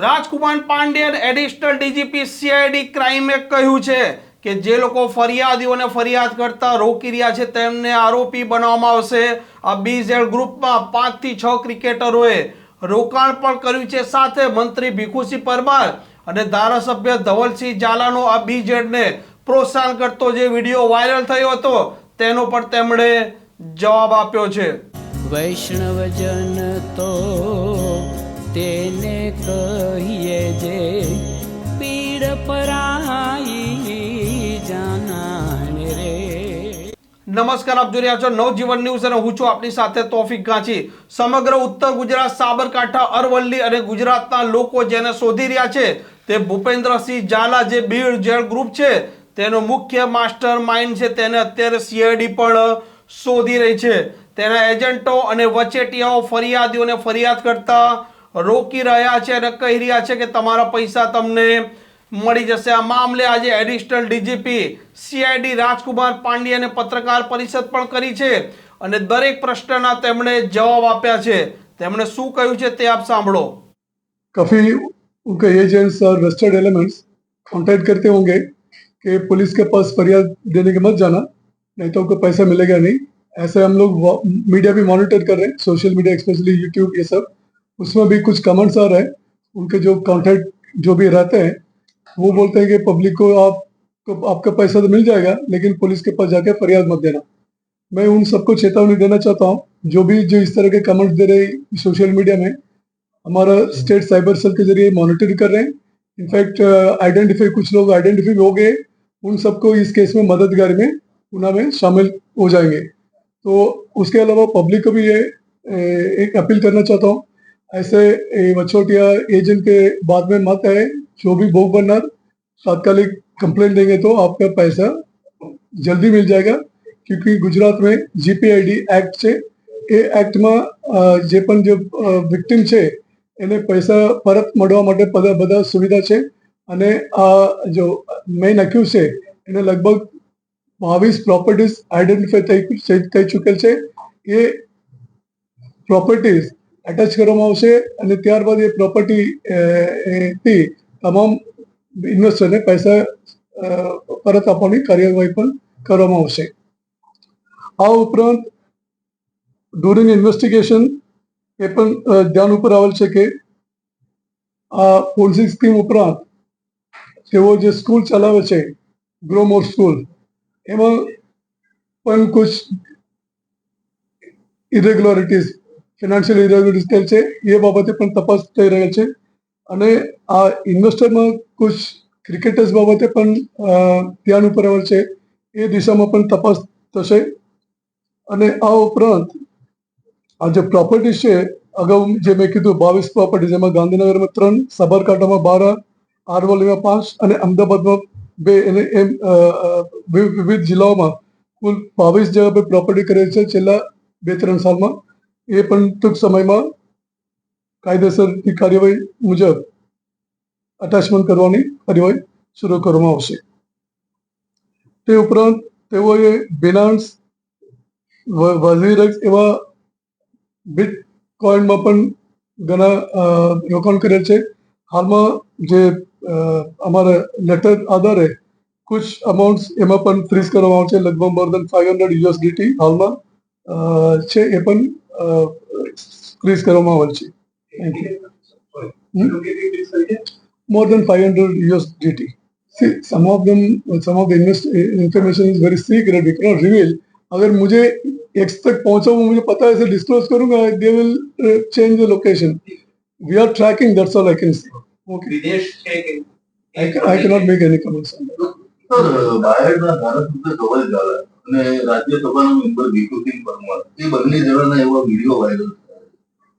રાજકુમાર Pandian additional DGP CID ક્રાઇમે કહ્યું છે કે જે લોકો ફરિયાદીઓને ફરિયાદ કરતા રોકી રહ્યા છે તેમને આરોપી બનાવવામાં આવશે. આ બીઝેડ ગ્રુપમાં 5 થી 6 ક્રિકેટરોએ રોકાણ પણ કર્યું છે. સાથે મંત્રી ભીખુસિંહ પરમાર અને ધારાસભ્ય ધવલસિંહ ઝાલાનો આ બીઝેડને પ્રોત્સાહન કરતો જે વિડીયો વાયરલ થયો હતો તેનો પણ તેમણે જવાબ આપ્યો છે. વૈષ્ણવજન તો તેને કહીએ જે પીડ પરાઈ જાનાને રે. નમસ્કાર, આપ જોઈ રહ્યા છો નવજીવન ન્યૂઝ અને હું છું આપની સાથે તોફિક ગાંચી. સમગ્ર ઉત્તર ગુજરાત, સાબરકાંઠા, અરવલ્લી અને ગુજરાતના લોકો જેને શોધી રહ્યા છે તે ભૂપેન્દ્રસિંહ ઝાલા જે બીઝેડ ગ્રુપ છે તેનો મુખ્ય માસ્ટર માઇન્ડ છે. તેને અત્યારે સીઆઈડી પણ શોધી રહી છે. તેના એજન્ટો અને વચેટિયાઓ ફરિયાદીઓને ફરિયાદ કરતા રોકી રહ્યા છે અને કહી રહ્યા છે કે તમારા પૈસા તમને મળી જશે. આ મામલે આજે એડિશનલ ડીજીપી સીઆઈડી રાજકુમાર પાંડ્યને પત્રકાર પરિષદ પણ કરી છે અને દરેક પ્રશ્નના તેમણે જવાબ આપ્યા છે. તેમણે શું કહ્યું છે તે આપ સાંભળો. काफी उनके एजेंट्स और वेस्टेड एलिमेंट्स कांटेक्ट करते होंगे कि पुलिस के पास फरियाद देने के मत जाना, नहीं तो उनको पैसा मिलेगा नहीं. ऐसे हम लोग मीडिया भी मॉनिटर कर रहे हैं, सोशल मीडिया स्पेशली यूट्यूब ये सब. उसमें भी कुछ कमेंट्स आ रहे हैं. उनके जो कॉन्टेक्ट जो भी रहते हैं वो बोलते हैं कि पब्लिक को आपका पैसा तो मिल जाएगा लेकिन पुलिस के पास जाके फरियाद मत देना. मैं उन सबको चेतावनी देना चाहता हूँ जो इस तरह के कमेंट्स दे रहे सोशल मीडिया में. हमारा स्टेट साइबर सेल के जरिए मॉनिटर कर रहे हैं. इनफैक्ट कुछ लोग आइडेंटिफाई हो गए, उन सबको इस केस में मददगार में उनमें शामिल हो जाएंगे. तो उसके अलावा पब्लिक को भी ये एक अपील करना चाहता हूँ, ऐसे वचोटिया एजेंट के बाद में मत आए. जो भी भोग बनना तात्कालिक कंप्लेंट देंगे तो आपका पैसा जल्दी मिल जाएगा. क्योंकि गुजरात में जीपीआईडी एक्ट છે એ એક્ટમાં જે પણ જે વિક્ટિમ છે એને પૈસા પરત મળવા માટે બધા સુવિધા છે. અને આ જો મેઇન અક્યુઝ છે એને લગભગ 22 પ્રોપર્ટીઝ આઈડેન્ટિફાઈ થઈ ચૂકેલ છે. એ પ્રોપર્ટીઝ એટેચ કરવામાં આવશે અને ત્યારબાદ એ પ્રોપર્ટી થી તમામ ઇન્વેસ્ટરને પૈસા પરત આપવાની કાર્યવાહી પણ કરવામાં આવશે. આ ઉપરાંત ડ્યુરિંગ ઇન્વેસ્ટિગેશન એ પણ ધ્યાન ઉપર આવેલ છે કે આ પોલિસી સ્કીમ ઉપરાંત તેઓ જે સ્કૂલ ચલાવે છે ગ્રોમોર સ્કૂલ, એમાં પણ કુછ ઇરેગ્યુલારિટીઝ ફિનાન્શિયલ ઇરેગ્યુલારિટીઝ છે. એ બાબતે પણ તપાસ થઈ રહેલ છે. અને આ ઇન્વેસ્ટરમાં કુછ ક્રિકેટર્સ બાબતે પણ ધ્યાન ઉપર આવેલ છે. એ દિશામાં પણ તપાસ થશે. અને આ ઉપરાંત આ જે પ્રોપર્ટીઝ છે અગાઉ જે મેં કીધું 22 પ્રોપર્ટીઝ, એમાં ગાંધીનગરમાં 3, સાબરકાંઠામાં 12, અરવલ્લીમાં 5 અને અમદાવાદમાં 2, અને એમ વિવિધ જિલ્લાઓમાં કુલ 22 જગ્યા પર પ્રોપર્ટી કરેલ છે છેલ્લા 2-3 સાલમાં. એ પણ ટૂંક સમયમાં કાયદેસરની કાર્યવાહી મુજબ અટેચમેન્ટ કરવાની કાર્યવાહી શરૂ કરવામાં આવશે. તે ઉપરાંત તેઓએ બિનાન્સ, વઝીરક્સ એવા બિટકોઇનમાં પણ ઘણા રોકાણ કરેલ છે. હાલમાં જે અમારા લેટર આધારે કુછ અમાઉન્ટ્સ એમાં પણ ફ્રીઝ કરવામાં આવે છે. લગભગ મોર દેન 500 યુએસડીટી હાલમાં છે, એ પણ ફ્રીઝ કરવામાં આવેલ છે. મોર દેન 500 USDT. See, some of the information is very secret, we cannot reveal. अगर मुझे एक्स तक पहुंचा वो मुझे पता है, इसे डिस्क्लोज करूंगा, they will change the location. We are tracking, that's all I can say. Okay. I cannot make any comments on that. બહારના ધારાસભ્ય ધવલ ઝાલા અને રાજ્યસભાના મેમ્બર ભીખુસિંહ પરમાર એ બંને જણાના એવા વિડીયો વાયરલ થયા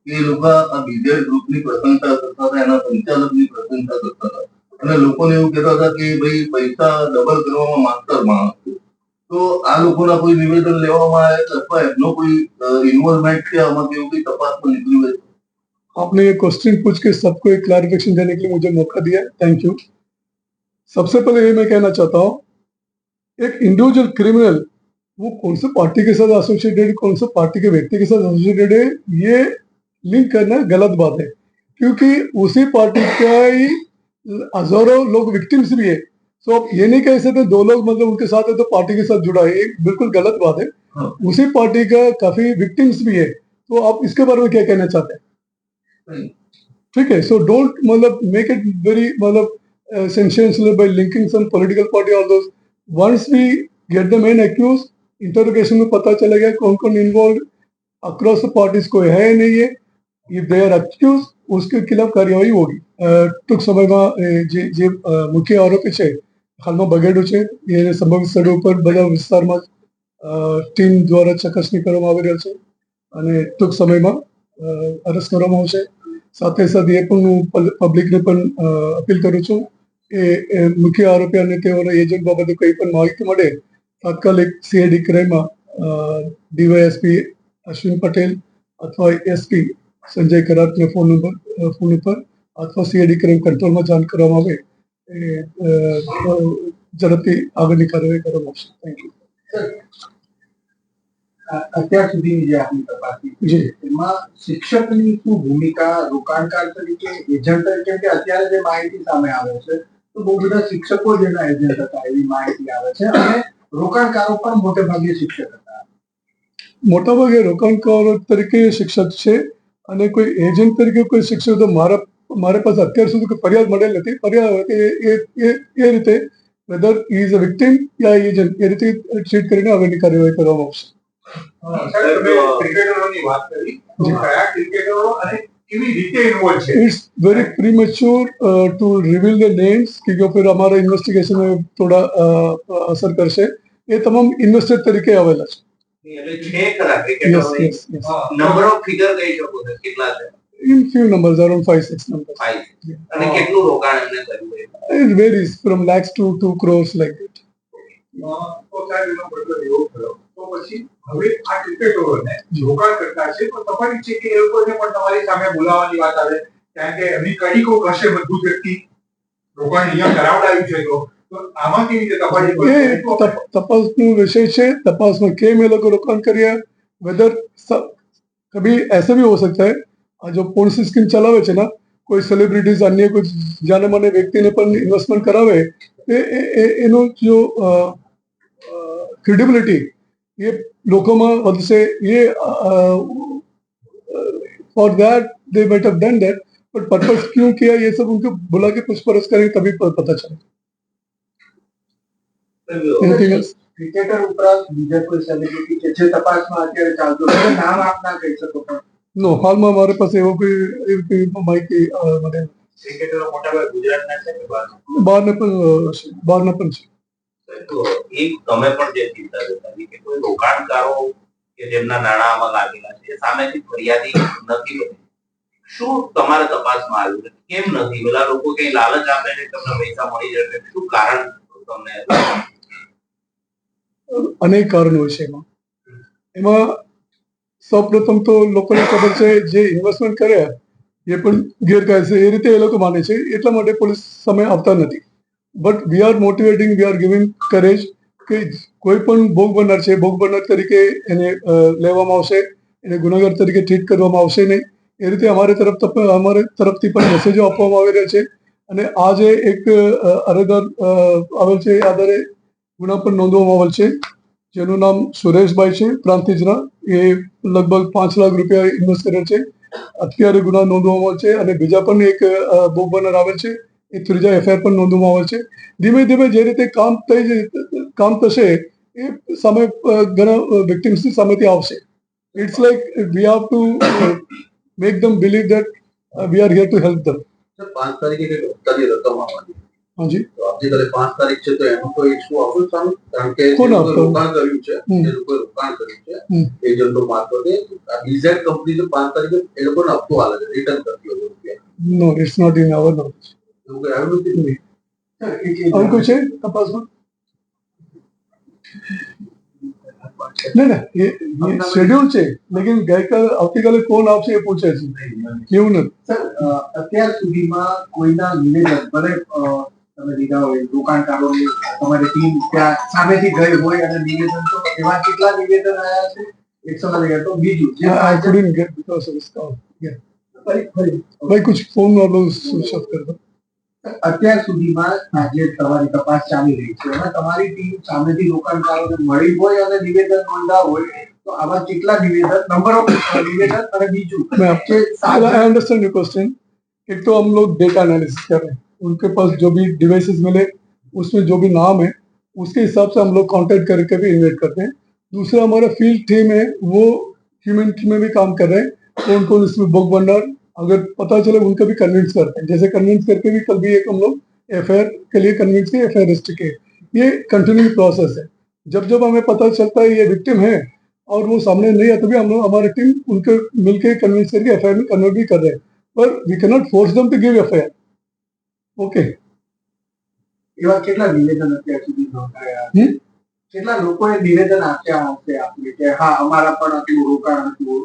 કે એ લોકો આ બીજેડ ગ્રુપની પ્રશંસા કરતા હતા, એના સંચાલકની પ્રશંસા કરતા હતા અને લોકોને એવું કહેતા હતા કે ભાઈ પૈસા ડબલ કરવામાં માસ્ટર માણસ છે. તો આ લોકોના કોઈ નિવેદન લેવામાં આવે અથવા એમનો કોઈ ઇન્વોલ્વમેન્ટ છે આમાં, કેવું કોઈ તપાસમાં નીકળ્યું હોય? आपने ये क्वेश्चन पूछ के सबको एक क्लैरिफिकेशन देने के लिए मुझे मौका दिया, थैंक यू. सबसे पहले ये मैं कहना चाहता हूँ, एक इंडिविजुअल क्रिमिनल वो कौन से पार्टी के साथ एसोसिएटेड, कौन से पार्टी के व्यक्ति के साथ एसोसिएटेड है, ये लिंक करना गलत बात है. क्योंकि उसी पार्टी का ही हजारों लोग विक्टिम्स भी है। तो आप ये नहीं कह सकते दो लोग मतलब उनके साथ है तो पार्टी के साथ जुड़ा है, ये बिल्कुल गलत बात है। हाँ। उसी पार्टी का काफी विक्टिम्स भी है, तो आप इसके बारे में क्या कहना चाहते हैं? ठीक है, सो डोंट मतलब मेक इट वेरी मतलब sensational by linking some political party और दोस। Once we get the main accused, interrogation में पता चलेगा कौन कौन इन्वॉल्व अक्रॉस द पार्टीज कोई है नहीं है, इफ दे आर एक्यूज उसके खिलाफ કાર્યવાહી હોगी। ટૂંક સમયમાં જે મુખ્ય આરોપી છે હાલમાં બગેડો છે એ સમગ્ર સ્થળો ઉપર બધા વિસ્તારમાં ટીમ દ્વારા ચકાસણી કરવામાં આવી રહ્યો છે અને ટૂંક સમયમાં અરેસ્ટ કરવામાં આવશે। સાથે સાથે એ પણ હું પબ્લિકને પણ અપીલ કરું છું એ મુખ્ય આરોપી અને તેઓના એજન્ટ બાબતે કંઈ પણ માહિતી મળે તાત્કાલિક સીઆઈડી ક્રાઇમમાં ડીવાયએસપી અશ્વિન પટેલ અથવા એસપી સંજય કરાટને ફોન ઉપર અથવા સીઆઈડી ક્રાઇમ કંટ્રોલમાં જાણ કરવામાં આવે ઝડપથી આગળની કાર્યવાહી કરવામાં આવશે। Thank you. અત્યાર સુધીની જે આપની તપાસી જી। એમાં શિક્ષકની શું ભૂમિકા રોકાણકાર તરીકે એજન્ટ તરીકે કે અત્યારે જે માહિતી સામે આવે છે તો બહુ બધા શિક્ષકો જેના એજન્ટ હતા એવી માહિતી આવે છે અને રોકાણકારો પણ મોટે ભાગે શિક્ષક હતા। મોટાભાગે રોકાણકારો તરીકે શિક્ષક છે અને કોઈ એજન્ટ તરીકે કોઈ શિક્ષક તો મારા પાસે અત્યાર સુધી કોઈ ફરિયાદ મળેલ નથી। ફરિયાદ એ રીતે whether he is a victim યા એજન્ટ એ રીતે ટ્રીટ કરીને આગળની કાર્યવાહી કરવામાં આવશે। ક્રિકેટરોની વાત કરી તો કયા ક્રિકેટરો અને કેવી રીતે ઇન્વોલ્વ છે? It's very premature to reveal the names क्योंकि फिर हमारा इन्वेस्टिगेशन में थोड़ा असर करશે। એ તમામ ઇન્વેસ્ટર તરીકે આવેલા છે। એટલે છે ખરા Yes, ક્રિકેટરો yes, yes. Number of figure કહી શકો છો કેટલા છે? In few numbers, around 5-6 numbers. 5 અને કેટલું રોકાણ એમને કર્યું છે? It varies from lakhs to 2 crores like that. તો સાહેબ એનો મતલબ એવો થયો તો પછી હવે આ ક્રિકેટરોને રોકાણ કરતા છે તો તમારી છે કે એ લોકોને પણ તમારી સામે બોલાવવાની વાત આવે કારણ કે એમની કડી કોક હશે મજબૂત વ્યક્તિ રોકાણ અહીંયા કરાવડાવ્યું છે તો આમાં કેવી રીતે તમારી એ તપાસનો વિષય છે। તપાસમાં કેમ એ લોકો રોકાણ કર્યા, વેધર કભી ऐसा भी हो सकता है આ જો પોલિસી સ્કીમ ચલાવે છે ને કોઈ સેલિબ્રિટીઝ અન્ય કોઈ જાને માને વ્યક્તિને પણ ઇન્વેસ્ટમેન્ટ કરાવે એનો જો ક્રેડિબિલિટી ये लोगों વધશે। ये for that they might have done that but purpose क्यों किया ये सब उनको बुला के पूछपरछ करेंगे तभी पता चले। Anything else? ક્રિકેટર ઉપરાંત બીજા કોઈ સેલિબ્રિટી કે જે તપાસમાં અત્યારે ચાલતું હોય નામ આપ ના કહી શકો પણ નો હાલમાં મારી પાસે એવો કોઈ માહિતી મને ક્રિકેટરો મોટાભાગે ગુજરાતના છે કે બહારના? બહારના પણ છે। તો એક તમે પણ જે ચિંતા જતાવી કે કોઈ રોકાણકારો કે જેમના નાણાં આમાં લાગેલા છે એ સામેથી ફરિયાદી નથી બની, શું તમારા તપાસમાં આવ્યું છે? કેમ નથી? પેલા લોકો કઈ લાલચ આપે છે તમને પૈસા મળી જશે, શું કારણ તમને? અનેક કારણો છે એમાં સૌપ્રથમ તો લોકોને ખબર છે જે ઇન્વેસ્ટમેન્ટ કરે એ પણ ગેરકાયદેસર એ રીતે એ લોકો માને છે એટલા માટે પોલીસ સામે આવતા નથી। But we are motivating, we are giving courage કે કોઈ પણ ભોગ બનનાર છે ભોગ બનનાર તરીકે એને લેવામાં આવશે, એને ગુનેગાર તરીકે ટ્રીટ કરવામાં આવશે નહીં। એ રીતે અમારી તરફથી પણ મેસેજો આપવામાં આવી રહ્યા છે અને આ જે એક અરજદાર આવેલ છે એ આધારે ગુના પણ નોંધવામાં આવેલ છે જેનું નામ સુરેશભાઈ છે પ્રાંતિજના। એ લગભગ 5 લાખ રૂપિયા ઇન્વેસ્ટ કરેલ છે। અત્યારે ગુના નોંધવામાં આવેલ છે અને બીજા પણ એક ભોગ બનનાર આવેલ છે એ ત્રીજા એફઆઈઆર પણ નોંધવામાં આવેલ છે। ધીમે ધીમે જે રીતે કામ થશે એ સામે ઘણા વિક્ટિમ્સની સામેથી આવશે। It's like we have to make them believe that we are here to help them. Sir 5 તારીખે કઈ હપ્તાની રકમ આવવાની हाँ जी। તો આવતીકાલે 5 તારીખ છે તો એનું કોઈ ઇશ્યુ આવશે સામે? કારણ કે કોણ જે આપશે? રોકાણ કર્યું છે એ લોકોએ રોકાણ કર્યું છે એજન્ટો મારફતે આ બીઝેડ કંપની 5 તારીખે એ લોકોને હપ્તો આલે છે રિટર્ન કરતી હોય રૂપિયા, no it's not in our knowledge. એવું કઈ આવ્યું નથી? और कुछ है तपासમાં? नहीं नहीं ये शेड्यूल છે लेकिन ગઈકાલે આવતીકાલે કોણ આવશે એ પૂછે છે એવું નથી। સર અત્યાર સુધીમાં કોઈના નિવેદન ભલે તમે લીધા હોય રોકાણકારોની તમારી ટીમ ત્યાં સામેથી ગઈ હોય અને નિવેદન તો એવા કેટલા નિવેદન આવ્યા છે એક સવાલ એ હતો। બીજું જે I couldn't get because of this call. Yeah. भाई कुछ फोन आप लोग स्विच ऑफ कर दो। અત્યાર સુધીમાં આજે તમારી તપાસ ચાલી રહી છે અને તમારી ટીમ સામેથી રોકાણકારોને મળી હોય અને નિવેદન નોંધાવ હોય તો આવા કેટલા નિવેદન નંબર ઓફ નિવેદન અને બીજું मैं आपके आई अंडरस्टैंड योर क्वेश्चन। एक तो हम लोग डेटा एनालिसिस कर रहे हैं, उनके पास जो भी डिवाइसेस मिले उसमें जो भी नाम है उसके हिसाब से हम लोग कांटेक्ट करके भी इन्वेट करते हैं। दूसरा हमारा फील्ड टीम है, वो ह्यूमन टीम में भी काम कर रहे हैं, कौन कौन इसमें बुक भंडार अगर पता चले उनको भी कन्विंस करते हैं। जैसे कन्विंस करके भी कल भी एक हम लोग एफआईआर के लिए कन्विंस किए, एफआईआर रजिस्टर किए। ये कंटिन्यू प्रोसेस है। जब जब हमें पता चलता है ये विक्टिम है और वो सामने नहीं आता भी हम लोग हमारी टीम उनके मिलके कन्विंस करके एफआईआर में कन्वर्ट भी कर रहे हैं, पर we can not force them to give FIR. Okay, એવા કેટલા નિવેદન અત્યાર સુધી નોંધાયા કેટલા લોકોએ નિવેદન આપ્યા હશે આપને કે હા અમારા પણ આટલું રોકાણ હતું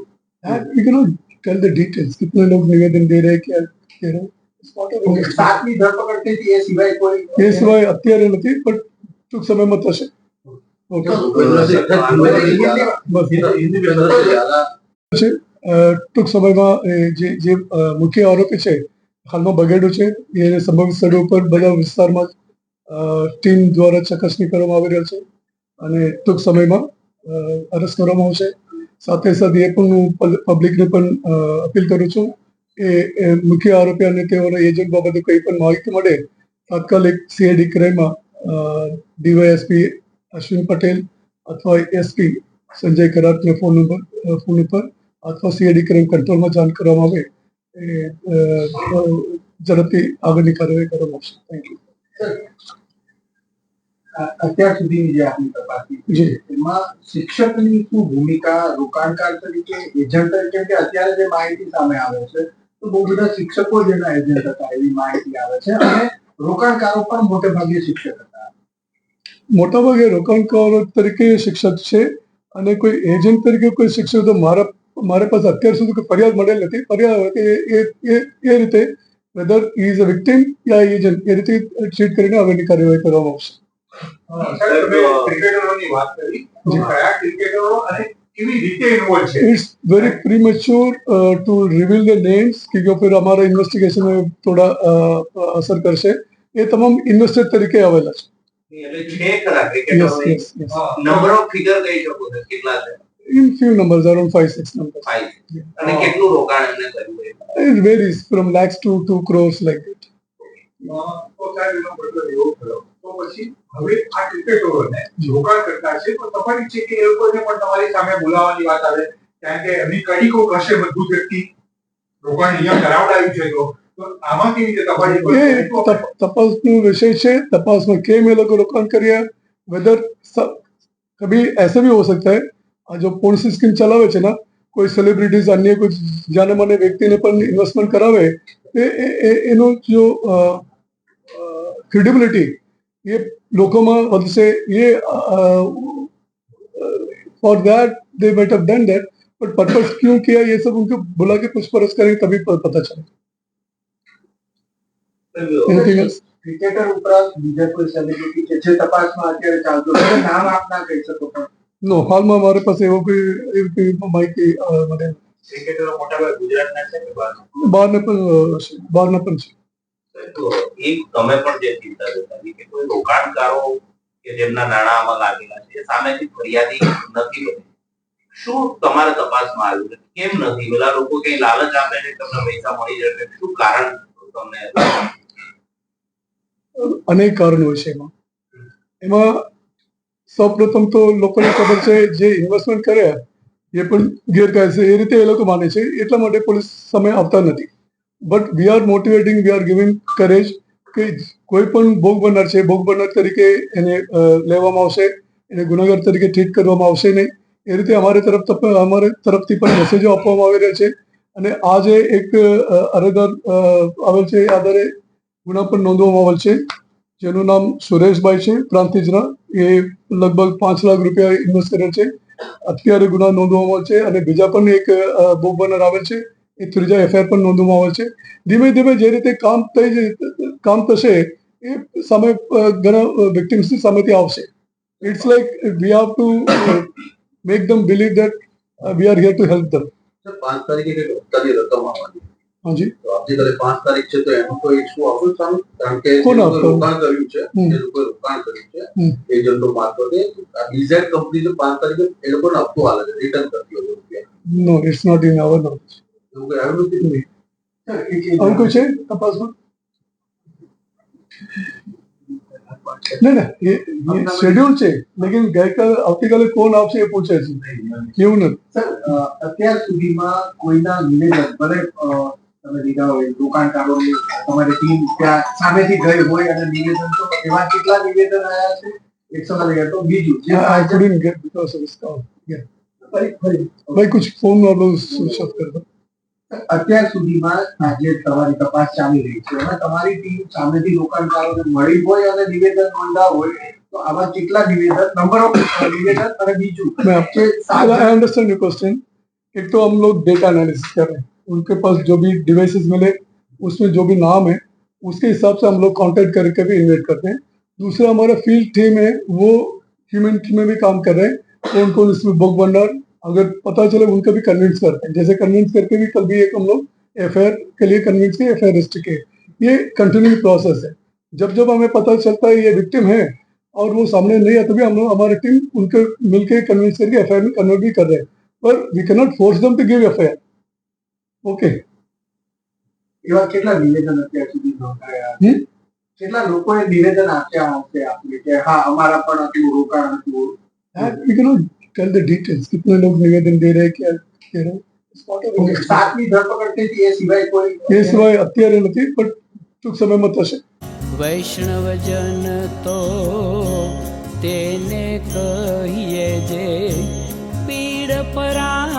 we can not tell the details कितने लोग निवेदन दे रहे हैं, क्या कह रहे हैं। સાતમી ધરપકડ થઈ હતી એ સિવાય કોઈ એ સિવાય અત્યારે નથી, પણ ટૂંક સમયમાં થશે। ઓકે, ટૂંક સમયમાં જે જે મુખ્ય આરોપી છે હાલમાં બગેડો છે, એ સંભવિત સ્થળો ઉપર બધા વિસ્તારમાં ટીમ દ્વારા ચકાસણી કરવામાં આવી રહ્યો છે અને ટૂંક સમયમાં અરેસ્ટ કરવામાં આવશે। સાથે સાથે એ પણ હું પબ્લિકને પણ અપીલ કરું છું એ મુખ્ય આરોપી અને તેઓના એજન્ટ બાબતે કોઈ પણ માહિતી મળે તાત્કાલિક સીઆઈડી ક્રાઇમમાં ડીવાયએસપી અશ્વિન પટેલ અथवा એસપી સંજય કરાટને ફોન ઉપર અથવા સીઆઈડી ક્રાઇમ કંટ્રોલમાં જાણ કરવામાં આવે એ ઝડપથી આગળની કાર્યવાહી કરવામાં આવશે। Thank you. અત્યાર સુધીની જે આપની તપાસ જી। એમાં શિક્ષકની શું ભૂમિકા રોકાણકાર તરીકે એજન્ટ તરીકે કે અત્યારે જે માહિતી સામે આવે છે તો બહુ બધા શિક્ષકો જેના એજન્ટ હતા એવી માહિતી આવે છે અને રોકાણકારો પણ મોટે ભાગે શિક્ષક હતા। મોટાભાગે રોકાણકારો તરીકે શિક્ષક છે અને કોઈ એજન્ટ તરીકે કોઈ શિક્ષક તો મારા પાસે અત્યાર સુધી કોઈ ફરિયાદ મળેલ નથી। ફરિયાદ હોય કે એ રીતે વેધર ઇઝ અ વિક્ટિમ યા એજન્ટ એ રીતે ટ્રીટ કરીને આગળની કાર્યવાહી કરવામાં આવશે। સાહેબ, તમે ક્રિકેટરોની વાત કરી તો કયા ક્રિકેટરો અને કેવી રીતે ઇન્વોલ્વ છે it's very premature to reveal the names क्योंकि फिर हमारा इन्वेस्टिगेशन में थोड़ा असर करશે। એ તમામ ઇન્વેસ્ટર તરીકે આવેલા છે। એટલે છે ખરા યસ ક્રિકેટરો yes yes number of figure કહી શકો છો કેટલા છે in few numbers around 5-6 numbers 5 અને કેટલું રોકાણ એમને કર્યું છે it varies from lakhs to 2 crores like that। તો સાહેબ એનો મતલબ એવો થયો તો પછી હવે આ ક્રિકેટરોને રોકાણ કરતા છે તો તમારી છે કે એ લોકોને પણ તમારી સામે બોલાવવાની વાત આવે કારણ કે એમની કડીકો કશે મજબૂત વ્યક્તિ રોકાણ અહીંયા કરાવડાવ્યું છે તો આમાં કેવી રીતે તમારી એ તપાસનો વિષય છે। તપાસમાં કેમ એ લોકો રોકાણ કર્યા, વેધર કભી ऐसे भी हो सकता है આ જો પોલિસી સ્કીમ ચલાવે છે ને કોઈ સેલિબ્રિટીઝ અન્ય કોઈ જાને માને વ્યક્તિને પણ ઇન્વેસ્ટમેન્ટ કરાવે એનો જો ક્રેડિબિલિટી ये लोगों में વધશે। ये for that they might have done that, but purpose क्यों किया ये सब उनको बुला के पूछपरछ करेंगे तभी पता चलेगा। Anything else? ક્રિકેટર ઉપરાંત બીજા કોઈ સેલિબ્રિટી કે જે તપાસમાં અત્યારે ચાલતો હોય નામ આપ ના કહી શકો પણ નો હાલમાં મારે પાસે એવો કોઈ એવી કોઈ માહિતી મને ક્રિકેટરો મોટાભાગે ગુજરાતના છે કે બહારના પણ છે। તો એક તમે પણ જે ચિંતા જતાવી કે કોઈ રોકાણકારો કે જેમના નાણાં આમાં લાગેલા છે એ સામેથી ફરિયાદી નથી બની શું તમારા તપાસમાં આવ્યું છે કેમ નથી પેલા લોકો કઈ લાલચ આપે છે તમને પૈસા મળી જશે શું કારણ તમને અનેક કારણો છે એમાં સૌપ્રથમ તો લોકોને ખબર છે જે ઇન્વેસ્ટમેન્ટ કરે એ પણ ગેરકાયદેસર એ રીતે એ લોકો માને છે એટલા માટે પોલીસ સામે આવતા નથી। But we are motivating, we are giving courage કે કોઈ પણ ભોગ બનનાર છે ભોગ બનનાર તરીકે એને લેવામાં આવશે, એને ગુનેગાર તરીકે ટ્રીટ કરવામાં આવશે નહીં। એ રીતે અમારી તરફથી પણ મેસેજો આપવામાં આવી રહ્યા છે અને આ જે એક અરજદાર આવેલ છે એ આધારે ગુના પણ નોંધવામાં આવેલ છે જેનું નામ સુરેશભાઈ છે પ્રાંતિજના। એ લગભગ 5 લાખ રૂપિયા ઇન્વેસ્ટ કરેલ છે। અત્યારે ગુના નોંધવામાં આવેલ છે અને બીજા પણ એક ભોગ બનનાર આવેલ છે એ ત્રીજા એફઆઈઆર પણ નોંધવામાં આવેલ છે। ધીમે ધીમે જે રીતે કામ થશે એ સામે ઘણા વિક્ટિમ્સની સામેથી આવશે। It's like we have to make them believe that we are here to help them. 5 તારીખે કઈ હપ્તાની રકમ આવવાની हाँ जी તો આવતીકાલે 5 તારીખ છે તો એનો કોઈ ઇસ્યુ આવશે સામે? કારણ કે કોણ જે લોકોએ આવશે? રોકાણ કર્યું છે હમ. જે લોકોએ રોકાણ કર્યું છે હમ. એજન્ટો મારફતે આ બીઝેડ કંપની 5 તારીખે એ લોકોને હપ્તો આલે છે રિટર્ન કરતી હોય છે રૂપિયા. No it's not in our knowledge એવું કઈ આવ્યું નથી नहीं और कुछ है तपास में नहीं नहीं ये शेड्यूल છે लेकिन ગઈકાલ આવતીકાલે કોણ આવશે એ પૂછે છે એવું નથી સર અત્યાર સુધીમાં કોઈના નિવેદન ભલે તમે લીધા હોય રોકાણકારોની તમારી ટીમ ત્યાં સામેથી ગઈ હોય અને નિવેદન તો એવા કેટલા નિવેદન આવ્યા છે એક સવાલ એ હતો બીજું જે आई couldn't get because of this call yeah भाई कुछ फोन वालों स्विच ऑफ कर दो અત્યાર સુધીમાં આજે તમારી તપાસ ચાલી રહી છે અને તમારી ટીમ સામેથી રોકાણકારોને મળી હોય અને નિવેદન નોંધાવ હોય તો આવા કેટલા નિવેદન નંબર ઓફ નિવેદન અને બીજું मैं आपसे જે સાત- आई अंडरस्टैंड योर क्वेश्चन एक तो हम लोग डेटा एनालिसिस कर रहे हैं उनके पास जो भी डिवाइसेस मिले उसमें जो भी नाम है उसके हिसाब से हम लोग कांटेक्ट करके भी इन्वेट करते हैं दूसरा हमारा फील्ड टीम है वो ह्यूमन टीम में भी काम कर रहे हैं कौन कौन इसमें बुक भंडार अगर पता चले उनको भी कन्विंस करते हैं जैसे कन्विंस करके भी कल भी एक हम लोग एफआईआर के लिए कन्विंस किए एफआईआर रजिस्टर किए ये कंटिन्यू प्रोसेस है जब जब हमें पता चलता है ये विक्टिम है और वो सामने नहीं आता भी हम लोग हमारी टीम उनके मिलकर कन्विंस करके एफआईआर में कन्वर्ट भी कर रहे हैं पर we can not force them to give FIR okay એવા કેટલા નિવેદન અત્યાર સુધી નોંધાયા હમ? કેટલા લોકોએ નિવેદન આપ્યા હશે આપણે કે હા અમારા પણ આટલું રોકાણ હતું we can not tell the details कितने लोग निवेदन दे रहे हैं क्या कह रहे हैं It's part of investigation. સાતમી ધરપકડ થઈ હતી એ સિવાય કોઈ એ સિવાય અત્યારે નથી બટ ટૂંક સમયમાં થશે વૈષ્ણવજન તો તેને કહીએ જે પીડ પરાઈ